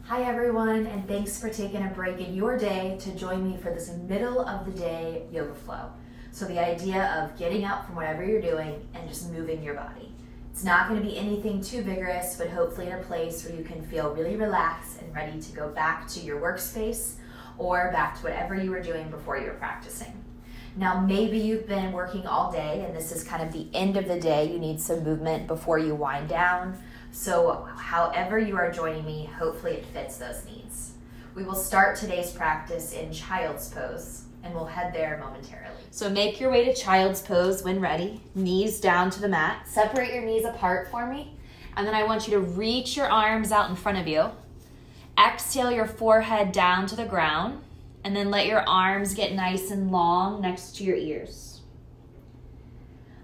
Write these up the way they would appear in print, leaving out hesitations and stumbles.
Hi everyone, and thanks for taking a break in your day to join me for this middle of the day yoga flow. So the idea of getting up from whatever you're doing and just moving your body. It's not going to be anything too vigorous, but hopefully in a place where you can feel really relaxed and ready to go back to your workspace or back to whatever you were doing before you were practicing. Now maybe you've been working all day and this is kind of the end of the day. You need some movement before you wind down. So however you are joining me, hopefully it fits those needs. We will start today's practice in child's pose and we'll head there momentarily. So make your way to child's pose when ready. Knees down to the mat. Separate your knees apart for me. And then I want you to reach your arms out in front of you. Exhale your forehead down to the ground. And then let your arms get nice and long next to your ears.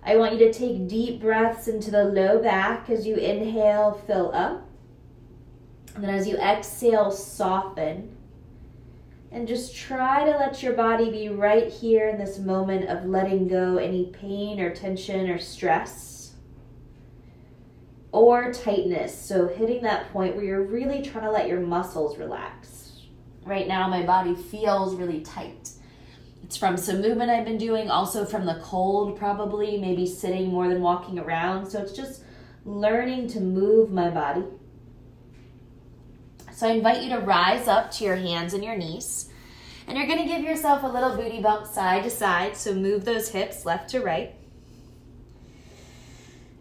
I want you to take deep breaths into the low back as you inhale, fill up. And then as you exhale, soften. And just try to let your body be right here in this moment of letting go any pain or tension or stress or tightness. So hitting that point where you're really trying to let your muscles relax. Right now, my body feels really tight. It's from some movement I've been doing, also from the cold probably, maybe sitting more than walking around. So it's just learning to move my body. So I invite you to rise up to your hands and your knees. And you're going to give yourself a little booty bump side to side. So move those hips left to right.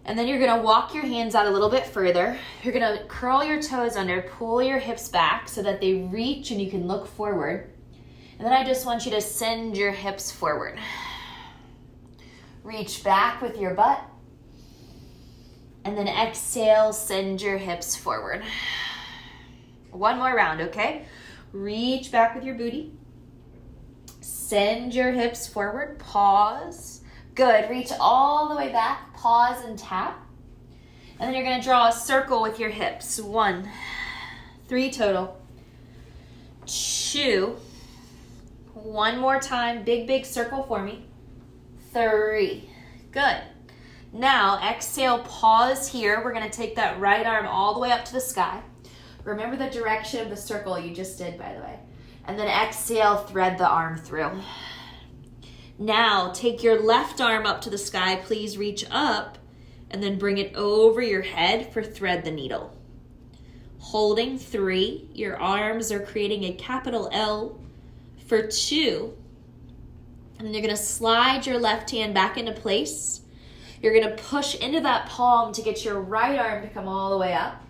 And then you're going to walk your hands out a little bit further. You're going to curl your toes under, pull your hips back so that they reach and you can look forward. And then I just want you to send your hips forward. Reach back with your butt. And then exhale, send your hips forward. One more round, okay? Reach back with your booty. Send your hips forward. Pause. Good. Reach all the way back. Pause and tap. And then you're going to draw a circle with your hips. 1, 3 total. 2. One more time, big circle for me. 3. Good. Now, exhale, pause here. We're going to take that right arm all the way up to the sky. Remember the direction of the circle you just did, by the way. And then exhale, thread the arm through. Now, take your left arm up to the sky. Please reach up and then bring it over your head for thread the needle. Holding 3. Your arms are creating a capital L. For 2, and then you're going to slide your left hand back into place. You're going to push into that palm to get your right arm to come all the way up.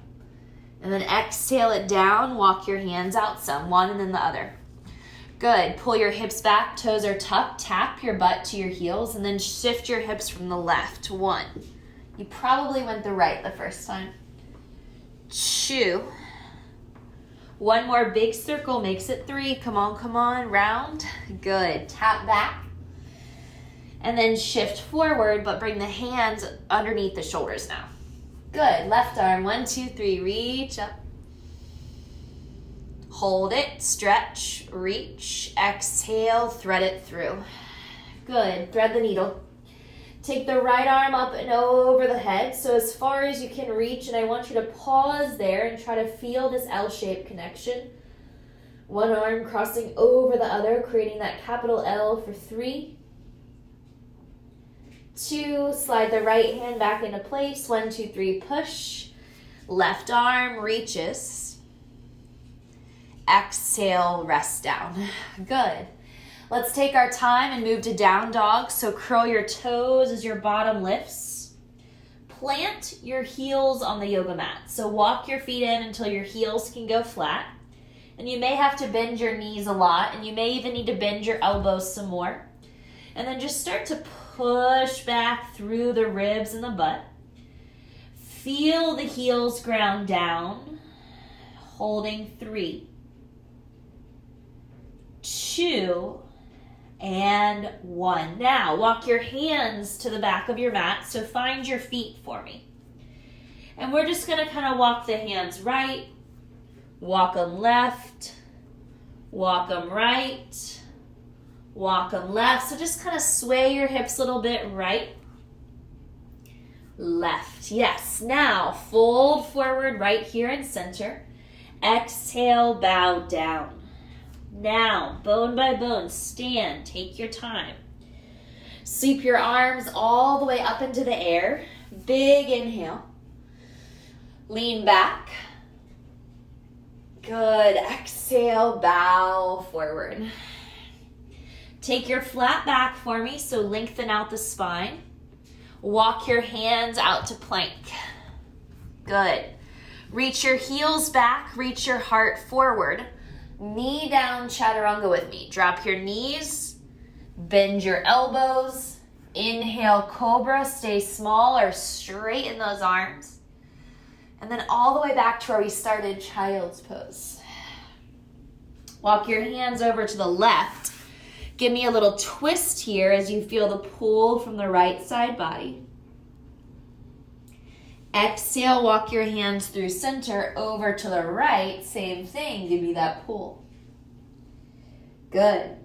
And then exhale it down, walk your hands out some, one and then the other. Good. Pull your hips back, toes are tucked, tap your butt to your heels, and then shift your hips from the left. 1. You probably went the right the first time. 2. One more big circle makes it 3. Come on, round. Good. Tap back. And then shift forward, but bring the hands underneath the shoulders now. Good. Left arm, 1, 2, 3. Reach up. Hold it, stretch, reach, exhale, thread it through. Good. Thread the needle. Take the right arm up and over the head, so as far as you can reach, and I want you to pause there and try to feel this L-shaped connection. One arm crossing over the other, creating that capital L for 3. 2, slide the right hand back into place. 1, 2, 3, push. Left arm reaches. Exhale, rest down. Good. Let's take our time and move to down dog. So curl your toes as your bottom lifts. Plant your heels on the yoga mat. So walk your feet in until your heels can go flat. And you may have to bend your knees a lot, and you may even need to bend your elbows some more. And then just start to push back through the ribs and the butt. Feel the heels ground down. Holding 3, 2, and 1. Now, walk your hands to the back of your mat, so find your feet for me. And we're just going to kind of walk the hands right, walk them left, walk them right, walk them left. So just kind of sway your hips a little bit right, left. Yes. Now, fold forward right here in center. Exhale, bow down. Now, bone by bone, stand, take your time. Sweep your arms all the way up into the air. Big inhale. Lean back. Good. Exhale, bow forward. Take your flat back for me, so lengthen out the spine. Walk your hands out to plank. Good. Reach your heels back, reach your heart forward. Knee down, chaturanga with me. Drop your knees, bend your elbows. Inhale, Cobra. Stay small or straighten those arms. And then all the way back to where we started, child's pose. Walk your hands over to the left. Give me a little twist here as you feel the pull from the right side body. Exhale, walk your hands through center over to the right. Same thing, give me that pull. Good.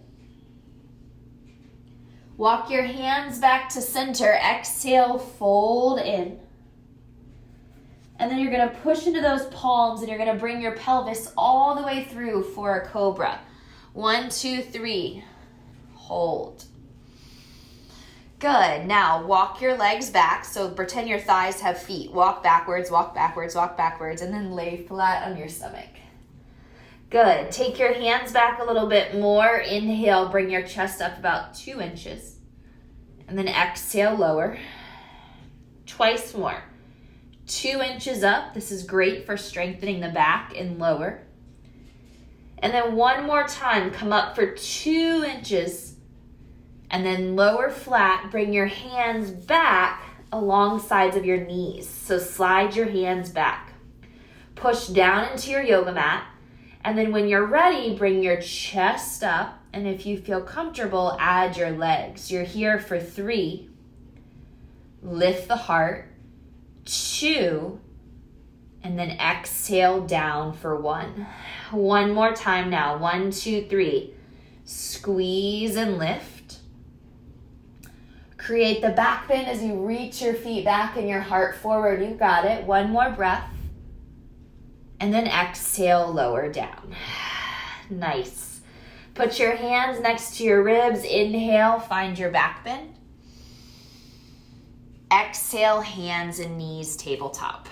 Walk your hands back to center. Exhale, fold in. And then you're going to push into those palms and you're going to bring your pelvis all the way through for a cobra. 1, 2, 3. Hold. Good. Now walk your legs back. So pretend your thighs have feet. Walk backwards, walk backwards, walk backwards, and then lay flat on your stomach. Good. Take your hands back a little bit more. Inhale, bring your chest up about 2 inches. And then exhale, lower. Twice more. 2 inches up. This is great for strengthening the back, and lower. And then one more time, come up for 2 inches. And then lower flat, bring your hands back along sides of your knees. So slide your hands back. Push down into your yoga mat. And then when you're ready, bring your chest up. And if you feel comfortable, add your legs. You're here for 3. Lift the heart. 2. And then exhale down for 1. One more time now. 1, 2, 3. Squeeze and lift. Create the back bend as you reach your feet back and your heart forward. You got it. One more breath. And then exhale, lower down. Nice. Put your hands next to your ribs. Inhale, find your back bend. Exhale, hands and knees, tabletop.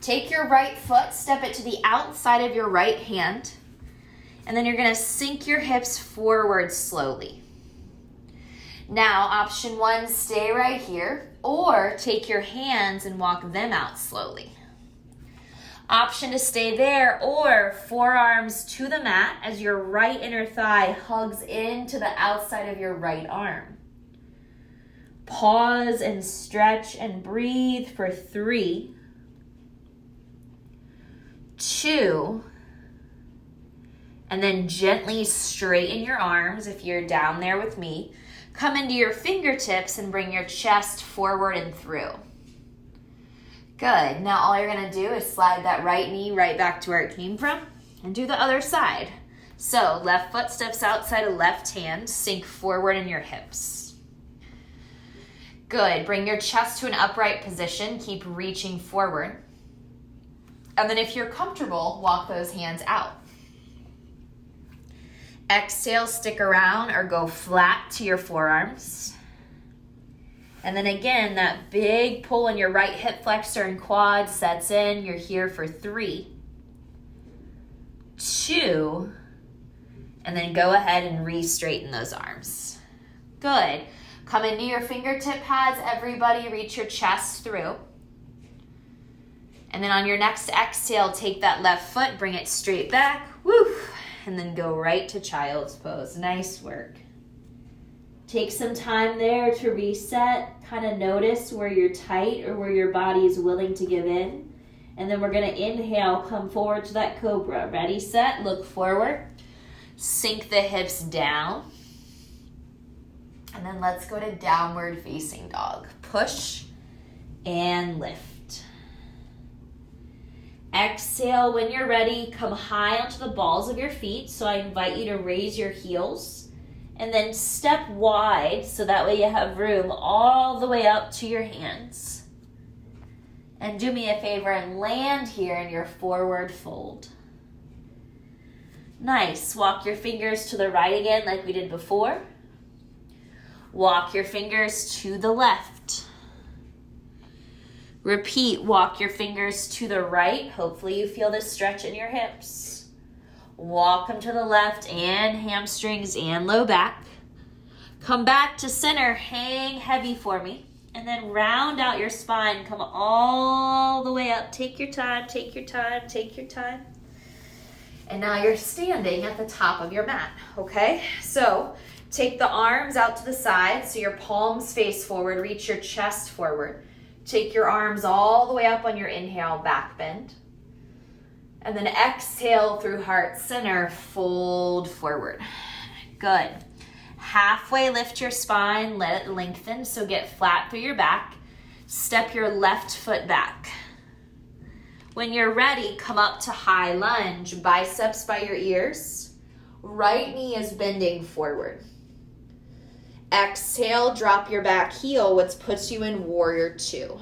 Take your right foot, step it to the outside of your right hand. And then you're going to sink your hips forward slowly. Now, option 1, stay right here, or take your hands and walk them out slowly. Option to stay there, or forearms to the mat as your right inner thigh hugs into the outside of your right arm. Pause and stretch and breathe for 3, 2, and then gently straighten your arms if you're down there with me. Come into your fingertips and bring your chest forward and through. Good. Now all you're going to do is slide that right knee right back to where it came from and do the other side. So left foot steps outside of left hand, sink forward in your hips. Good. Bring your chest to an upright position. Keep reaching forward. And then if you're comfortable, walk those hands out. Exhale, stick around or go flat to your forearms. And then again, that big pull in your right hip flexor and quad sets in. You're here for 3, 2, and then go ahead and re-straighten those arms. Good. Come into your fingertip pads. Everybody reach your chest through. And then on your next exhale, take that left foot, bring it straight back. Woo! And then go right to child's pose. Nice work. Take some time there to reset. Kind of notice where you're tight or where your body is willing to give in. And then we're going to inhale, come forward to that cobra. Ready, set, look forward. Sink the hips down. And then let's go to downward facing dog. Push and lift. Exhale, when you're ready, come high onto the balls of your feet. So I invite you to raise your heels and then step wide so that way you have room all the way up to your hands. And do me a favor and land here in your forward fold. Nice. Walk your fingers to the right again like we did before. Walk your fingers to the left. Repeat, walk your fingers to the right. Hopefully you feel this stretch in your hips. Walk them to the left and hamstrings and low back. Come back to center, hang heavy for me. And then round out your spine, come all the way up. Take your time, take your time, take your time. And now you're standing at the top of your mat, okay? So take the arms out to the side so your palms face forward, reach your chest forward. Take your arms all the way up on your inhale, back bend. And then exhale through heart center, fold forward. Good. Halfway lift your spine, let it lengthen, so get flat through your back. Step your left foot back. When you're ready, come up to high lunge, biceps by your ears. Right knee is bending forward. Exhale, drop your back heel, which puts you in warrior two.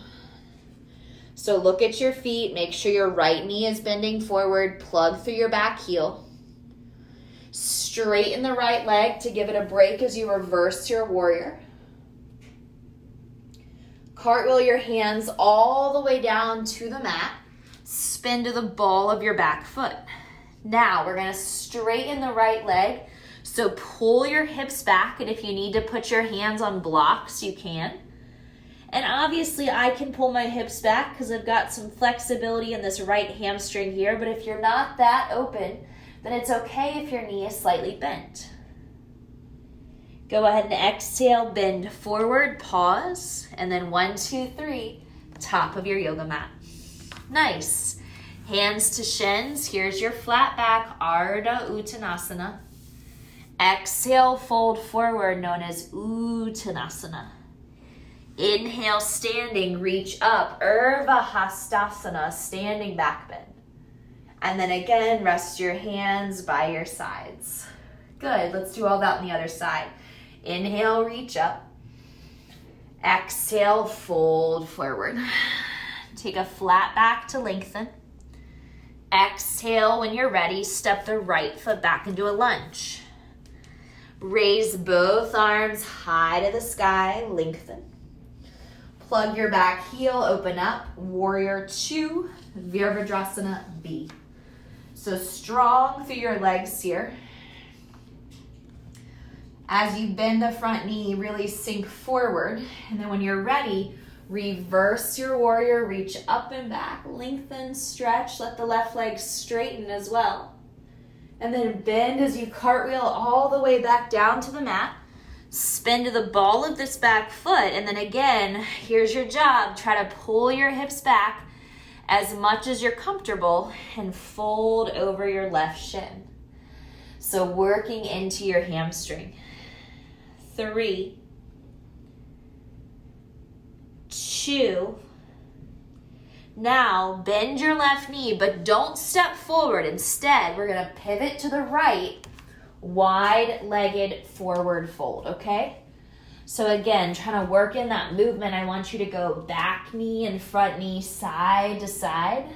So look at your feet, make sure your right knee is bending forward, plug through your back heel. Straighten the right leg to give it a break as you reverse your warrior. Cartwheel your hands all the way down to the mat. Spin to the ball of your back foot. Now we're going to straighten the right leg. So pull your hips back, and if you need to put your hands on blocks, you can. And obviously I can pull my hips back because I've got some flexibility in this right hamstring here, but if you're not that open, then it's okay if your knee is slightly bent. Go ahead and exhale, bend forward, pause, and then 1, 2, 3, top of your yoga mat. Nice. Hands to shins. Here's your flat back, Ardha Uttanasana. Exhale, fold forward, known as Uttanasana. Inhale, standing, reach up, Urdhva Hastasana, standing back bend. And then again, rest your hands by your sides. Good, let's do all that on the other side. Inhale, reach up. Exhale, fold forward. Take a flat back to lengthen. Exhale, when you're ready, step the right foot back into a lunge. Raise both arms high to the sky, lengthen. Plug your back heel, open up, warrior two, Virabhadrasana B. So strong through your legs here. As you bend the front knee, really sink forward. And then when you're ready, reverse your warrior, reach up and back, lengthen, stretch, let the left leg straighten as well. And then bend as you cartwheel all the way back down to the mat. Spin to the ball of this back foot. And then again, here's your job. Try to pull your hips back as much as you're comfortable and fold over your left shin. So working into your hamstring. 3, 2. Now bend your left knee, but don't step forward. Instead, we're going to pivot to the right, wide-legged forward fold, okay? So again, trying to work in that movement, I want you to go back knee and front knee, side to side.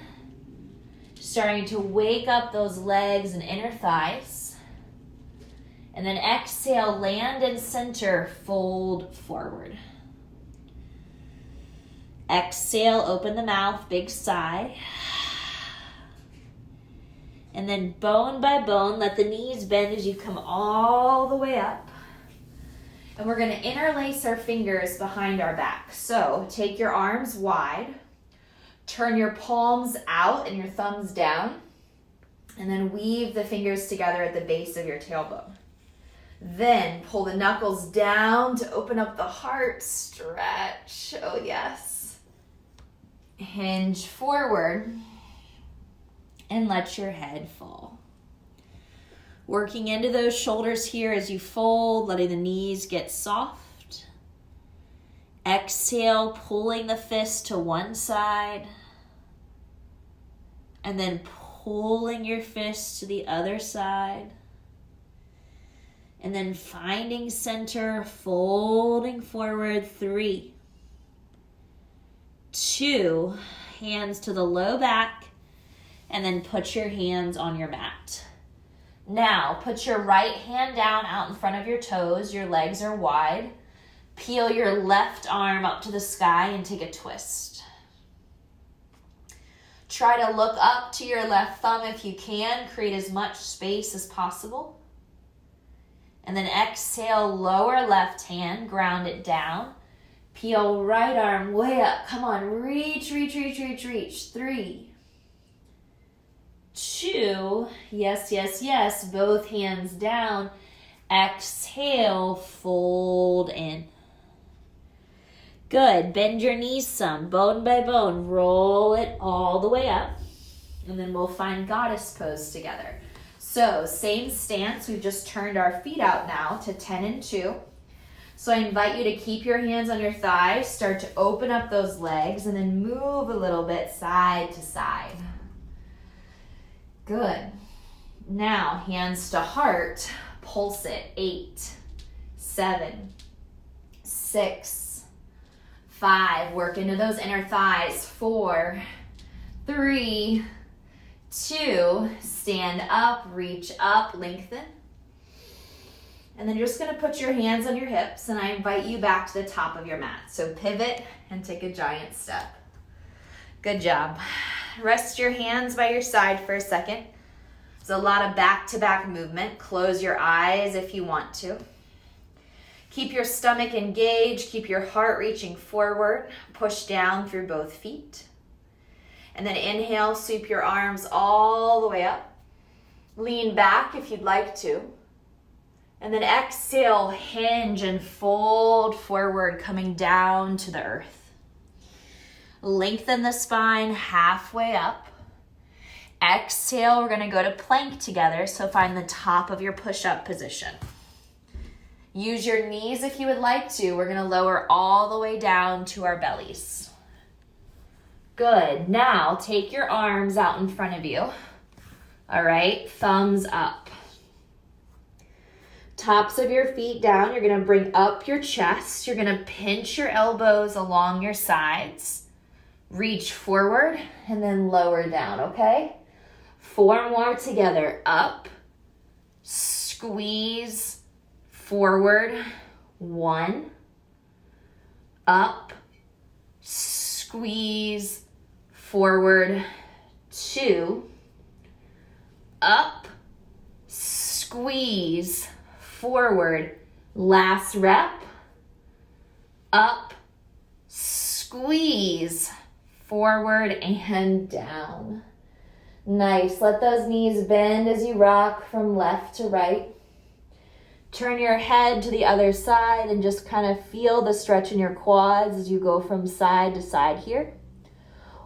Starting to wake up those legs and inner thighs. And then exhale, land and center, fold forward. Exhale, open the mouth, big sigh. And then bone by bone, let the knees bend as you come all the way up. And we're going to interlace our fingers behind our back. So take your arms wide, turn your palms out and your thumbs down, and then weave the fingers together at the base of your tailbone. Then pull the knuckles down to open up the heart, stretch, oh yes. Hinge forward and let your head fall. Working into those shoulders here as you fold, letting the knees get soft. Exhale, pulling the fist to one side. And then pulling your fist to the other side. And then finding center, folding forward. 3, 2, hands to the low back, and then put your hands on your mat. Now, put your right hand down out in front of your toes. Your legs are wide. Peel your left arm up to the sky and take a twist. Try to look up to your left thumb if you can. Create as much space as possible. And then exhale, lower left hand, ground it down. Peel right arm way up. Come on, reach, reach, reach, reach, reach. 3, 2, yes, yes, yes. Both hands down. Exhale, fold in. Good. Bend your knees some, bone by bone. Roll it all the way up. And then we'll find goddess pose together. So same stance. We've just turned our feet out now to 10 and 2. So I invite you to keep your hands on your thighs. Start to open up those legs and then move a little bit side to side. Good. Now, hands to heart. Pulse it. 8, 7, 6, 5. Work into those inner thighs. 4, 3, 2. Stand up, reach up, lengthen. And then you're just going to put your hands on your hips, and I invite you back to the top of your mat. So pivot and take a giant step. Good job. Rest your hands by your side for a second. It's a lot of back-to-back movement. Close your eyes if you want to. Keep your stomach engaged. Keep your heart reaching forward. Push down through both feet. And then inhale, sweep your arms all the way up. Lean back if you'd like to. And then exhale, hinge and fold forward, coming down to the earth. Lengthen the spine halfway up. Exhale, we're gonna go to plank together, so find the top of your push-up position. Use your knees if you would like to. We're gonna lower all the way down to our bellies. Good, now take your arms out in front of you. All right, thumbs up. Tops of your feet down. You're going to bring up your chest. You're going to pinch your elbows along your sides. Reach forward and then lower down, okay? 4 more together. Up, squeeze, forward. 1. Up, squeeze, forward. 2. Up, squeeze, forward. Last rep. Up, squeeze, forward and down. Nice. Let those knees bend as you rock from left to right. Turn your head to the other side and just kind of feel the stretch in your quads as you go from side to side here.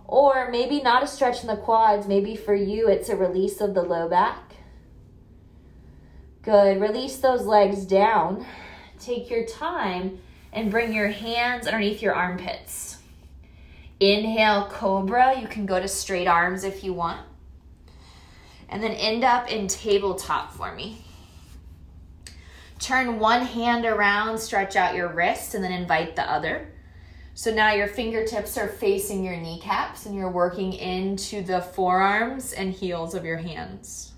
Or maybe not a stretch in the quads. Maybe for you it's a release of the low back. Good. Release those legs down. Take your time and bring your hands underneath your armpits. Inhale, Cobra. You can go to straight arms if you want. And then end up in tabletop for me. Turn one hand around, stretch out your wrist, and then invite the other. So now your fingertips are facing your kneecaps and you're working into the forearms and heels of your hands.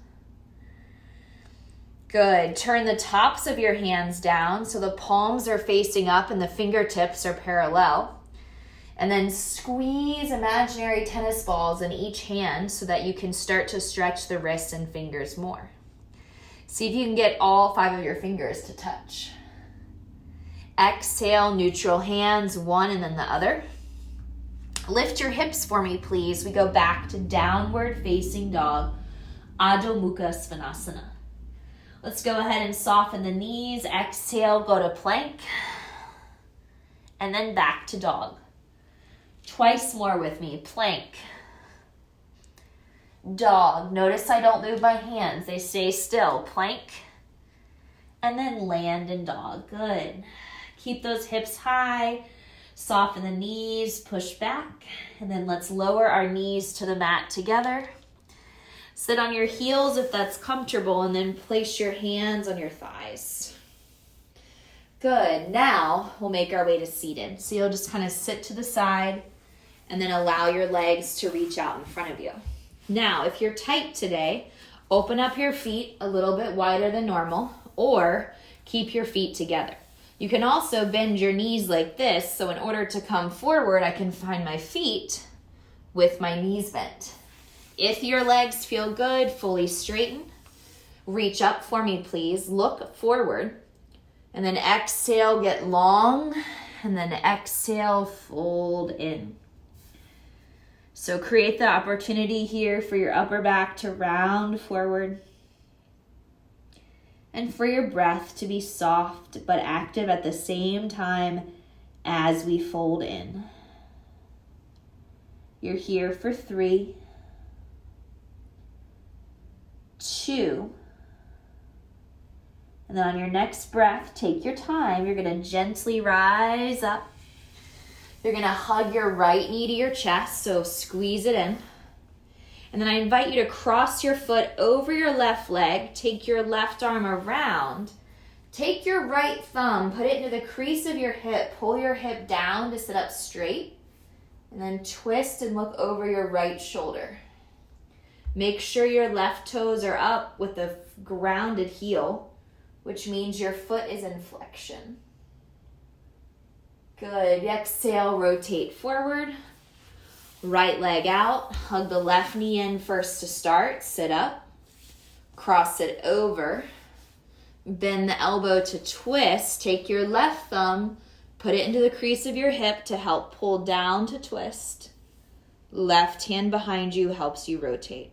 Good. Turn the tops of your hands down so the palms are facing up and the fingertips are parallel. And then squeeze imaginary tennis balls in each hand so that you can start to stretch the wrists and fingers more. See if you can get all 5 of your fingers to touch. Exhale, neutral hands, one and then the other. Lift your hips for me, please. We go back to downward facing dog, Adho Mukha Svanasana. Let's go ahead and soften the knees. Exhale, go to plank. And then back to dog. Twice more with me. Plank. Dog. Notice I don't move my hands. They stay still. Plank. And then land in dog. Good. Keep those hips high. Soften the knees. Push back. And then let's lower our knees to the mat together. Sit on your heels if that's comfortable, and then place your hands on your thighs. Good. Now we'll make our way to seated. So you'll just kind of sit to the side And then allow your legs to reach out in front of you. Now, if you're tight today, open up your feet a little bit wider than normal, or keep your feet together. You can also bend your knees like this, so in order to come forward, I can find my feet with my knees bent. If your legs feel good, fully straighten. Reach up for me, please. Look forward. And then exhale, get long. And then exhale, fold in. So create the opportunity here for your upper back to round forward. And for your breath to be soft but active at the same time as we fold in. You're here for 3, 2, and then on your next breath, take your time. You're going to gently rise up. You're going to hug your right knee to your chest, so squeeze it in. And then I invite you to cross your foot over your left leg. Take your left arm around. Take your right thumb, put it into the crease of your hip. Pull your hip down to sit up straight. And then twist and look over your right shoulder. Make sure your left toes are up with a grounded heel, which means your foot is in flexion. Good. Exhale, rotate forward. Right leg out. Hug the left knee in first to start. Sit up. Cross it over. Bend the elbow to twist. Take your left thumb, put it into the crease of your hip to help pull down to twist. Left hand behind you helps you rotate.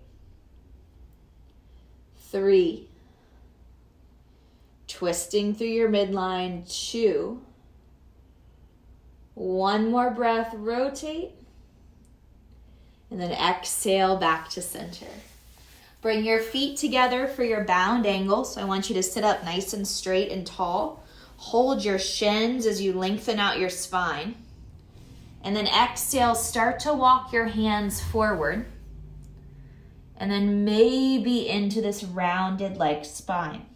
3. Twisting through your midline. 2. One more breath, rotate. And then exhale back to center. Bring your feet together for your bound angle. So I want you to sit up nice and straight and tall. Hold your shins as you lengthen out your spine. And then exhale, start to walk your hands forward. And then maybe into this rounded like spine.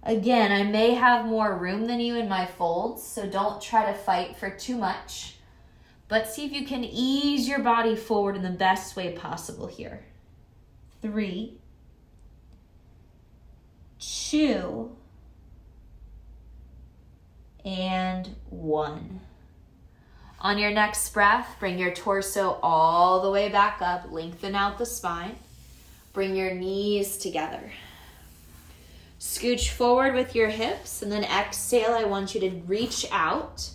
Again, I may have more room than you in my folds, so don't try to fight for too much. But see if you can ease your body forward in the best way possible here. 3, 2, and 1. On your next breath, bring your torso all the way back up. Lengthen out the spine. Bring your knees together. Scooch forward with your hips, and then exhale. I want you to reach out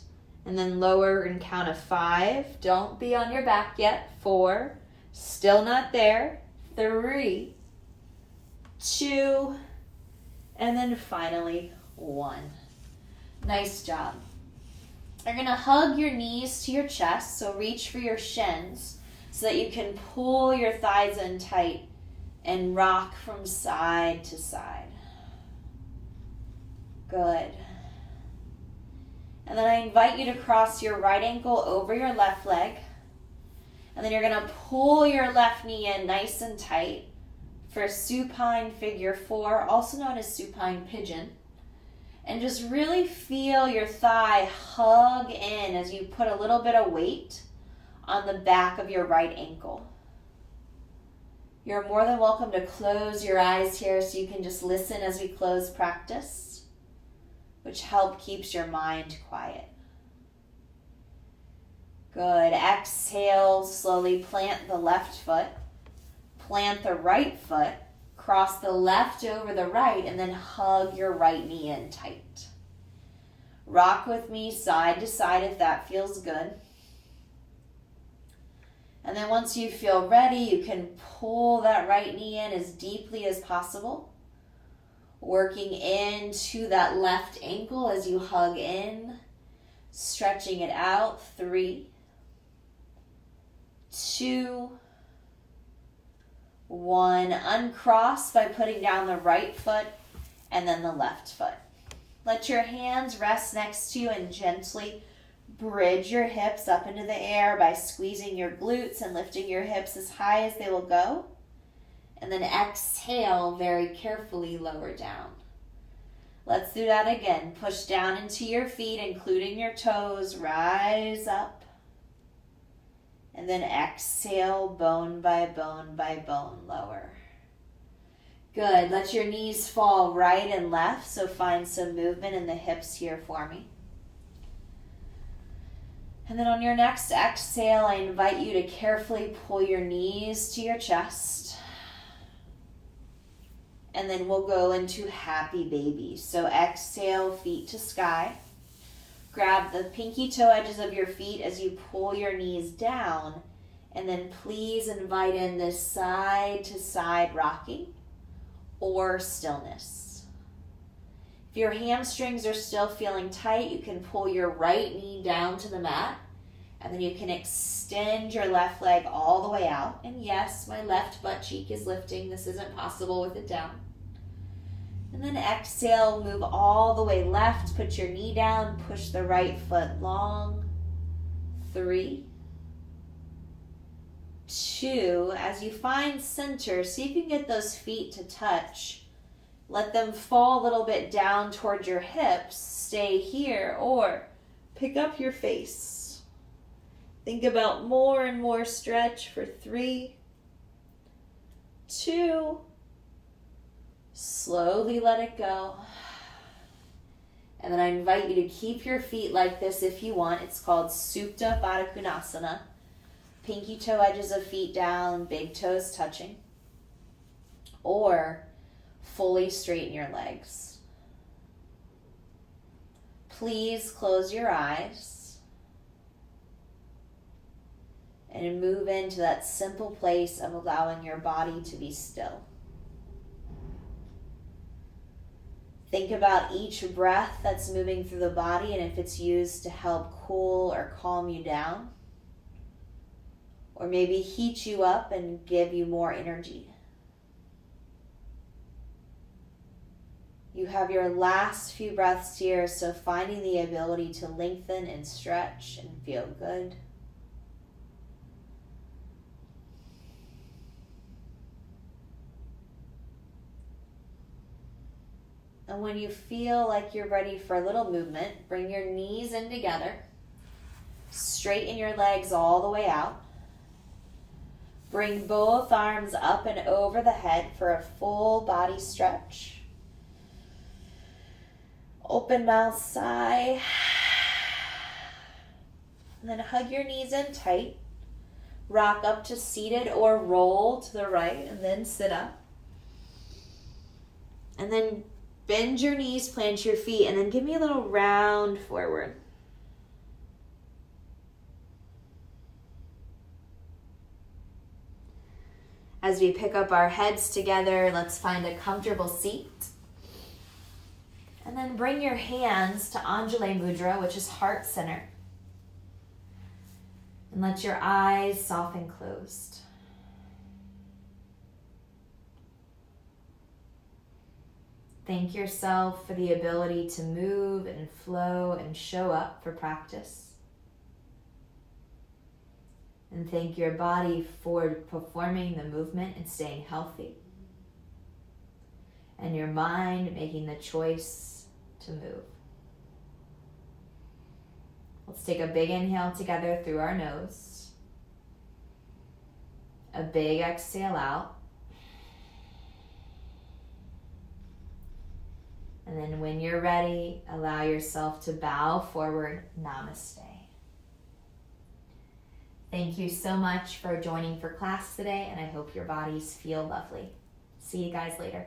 and then lower and count of 5. Don't be on your back yet. 4, still not there. 3, 2, and then finally 1. Nice job. You're going to hug your knees to your chest, so reach for your shins so that you can pull your thighs in tight and rock from side to side. Good. And then I invite you to cross your right ankle over your left leg. And then you're going to pull your left knee in nice and tight for supine figure 4, also known as supine pigeon. And just really feel your thigh hug in as you put a little bit of weight on the back of your right ankle. You're more than welcome to close your eyes here so you can just listen as we close practice, which help keeps your mind quiet. Good. Exhale, slowly plant the left foot, plant the right foot, cross the left over the right, and then hug your right knee in tight. Rock with me side to side if that feels good. And then once you feel ready, you can pull that right knee in as deeply as possible, working into that left ankle as you hug in, stretching it out. 3, 2, 1. Uncross by putting down the right foot and then the left foot. Let your hands rest next to you and gently bridge your hips up into the air by squeezing your glutes and lifting your hips as high as they will go. And then exhale, very carefully lower down. Let's do that again. Push down into your feet, including your toes. Rise up. And then exhale, bone by bone by bone, lower. Good. Let your knees fall right and left, so find some movement in the hips here for me. And then on your next exhale, I invite you to carefully pull your knees to your chest. And then we'll go into happy baby. So exhale, feet to sky. Grab the pinky toe edges of your feet as you pull your knees down. And then please invite in this side to side rocking or stillness. If your hamstrings are still feeling tight, you can pull your right knee down to the mat. And then you can extend your left leg all the way out. And yes, my left butt cheek is lifting. This isn't possible with it down. And then exhale, move all the way left. Put your knee down. Push the right foot long. 3, 2. As you find center, see if you can get those feet to touch. Let them fall a little bit down toward your hips. Stay here or pick up your face. Think about more and more stretch for 3, 2. Slowly let it go. And then I invite you to keep your feet like this if you want. It's called Supta Baddha Konasana. Pinky toe edges of feet down, big toes touching. Or fully straighten your legs. Please close your eyes and move into that simple place of allowing your body to be still. Think about each breath that's moving through the body and if it's used to help cool or calm you down, or maybe heat you up and give you more energy. You have your last few breaths here, so finding the ability to lengthen and stretch and feel good. And when you feel like you're ready for a little movement, bring your knees in together. Straighten your legs all the way out. Bring both arms up and over the head for a full body stretch. Open mouth, sigh. And then hug your knees in tight. Rock up to seated or roll to the right and then sit up. And then bend your knees, plant your feet, and then give me a little round forward. As we pick up our heads together, let's find a comfortable seat. And then bring your hands to Anjali Mudra, which is heart center. And let your eyes soften closed. Thank yourself for the ability to move and flow and show up for practice. And thank your body for performing the movement and staying healthy. And your mind making the choice to move. Let's take a big inhale together through our nose. A big exhale out. And then when you're ready, allow yourself to bow forward. Namaste. Thank you so much for joining for class today, and I hope your bodies feel lovely. See you guys later.